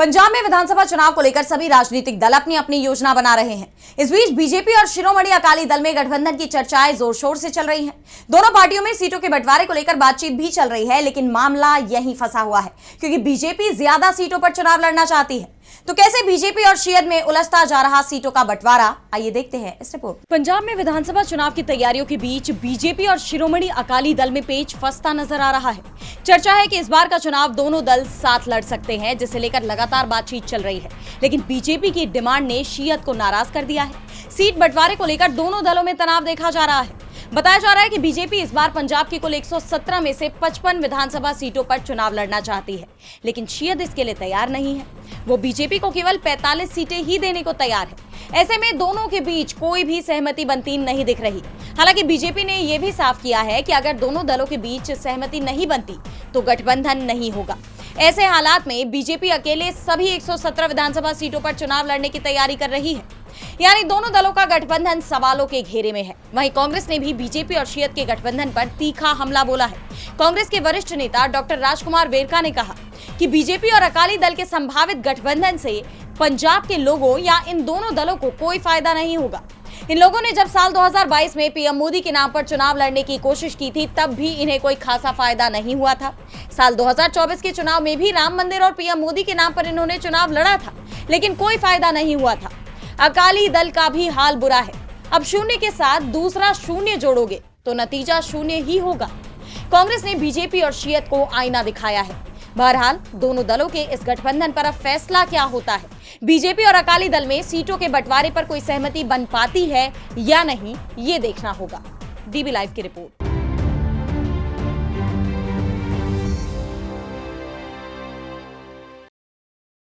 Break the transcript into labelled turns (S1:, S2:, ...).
S1: पंजाब में विधानसभा चुनाव को लेकर सभी राजनीतिक दल अपनी अपनी योजना बना रहे हैं। इस बीच बीजेपी और शिरोमणि अकाली दल में गठबंधन की चर्चाएं जोर शोर से चल रही हैं। दोनों पार्टियों में सीटों के बंटवारे को लेकर बातचीत भी चल रही है, लेकिन मामला यहीं फंसा हुआ है क्योंकि बीजेपी ज्यादा सीटों पर चुनाव लड़ना चाहती है। तो कैसे बीजेपी और शियद में उलझता जा रहा सीटों का बंटवारा, आइए देखते हैं इस रिपोर्ट। पंजाब में विधानसभा चुनाव की तैयारियों के बीच बीजेपी और शिरोमणि अकाली दल में पेच फंसता नजर आ रहा है। चर्चा है कि इस बार का चुनाव दोनों दल साथ लड़ सकते हैं, जिसे लेकर लगातार बातचीत चल रही है। लेकिन बीजेपी की डिमांड ने शियद को नाराज कर दिया है। सीट बंटवारे को लेकर दोनों दलों में तनाव देखा जा रहा है। बताया जा रहा है कि बीजेपी इस बार पंजाब की कुल 117 में से 55 विधानसभा सीटों पर चुनाव लड़ना चाहती है, लेकिन शियद इसके लिए तैयार नहीं है। वो बीजेपी को केवल 45 सीटें ही देने को तैयार है। ऐसे में दोनों के बीच कोई भी सहमति बनती नहीं दिख रही। हालांकि बीजेपी ने यह भी साफ किया है कि अगर दोनों दलों के बीच सहमति नहीं बनती तो गठबंधन नहीं होगा। ऐसे हालात में बीजेपी अकेले सभी 117 विधानसभा सीटों पर चुनाव लड़ने की तैयारी कर रही है, यानी दोनों दलों का गठबंधन सवालों के घेरे में है। वहीं कांग्रेस ने भी बीजेपी और शियद के गठबंधन पर तीखा हमला बोला है। कांग्रेस के वरिष्ठ नेता डॉक्टर राजकुमार वेरका ने कहा कि बीजेपी और अकाली दल के संभावित गठबंधन से पंजाब के लोगों या इन दोनों दलों को कोई फायदा नहीं होगा। इन लोगों ने जब साल 2022 में पीएम मोदी के नाम पर चुनाव लड़ने की कोशिश की थी, तब भी इन्हें कोई खासा फायदा नहीं हुआ था। साल 2024 के चुनाव में भी राम मंदिर और पीएम मोदी के नाम पर इन्होंने चुनाव लड़ा था, लेकिन कोई फायदा नहीं हुआ था। अकाली दल का भी हाल बुरा है। अब शून्य के साथ दूसरा शून्य जोड़ोगे तो नतीजा शून्य ही होगा। कांग्रेस ने बीजेपी और शियद को आईना दिखाया है। बहरहाल दोनों दलों के इस गठबंधन पर अब फैसला क्या होता है, बीजेपी और अकाली दल में सीटों के बंटवारे पर कोई सहमति बन पाती है या नहीं, ये देखना होगा। डीबी लाइव की रिपोर्ट।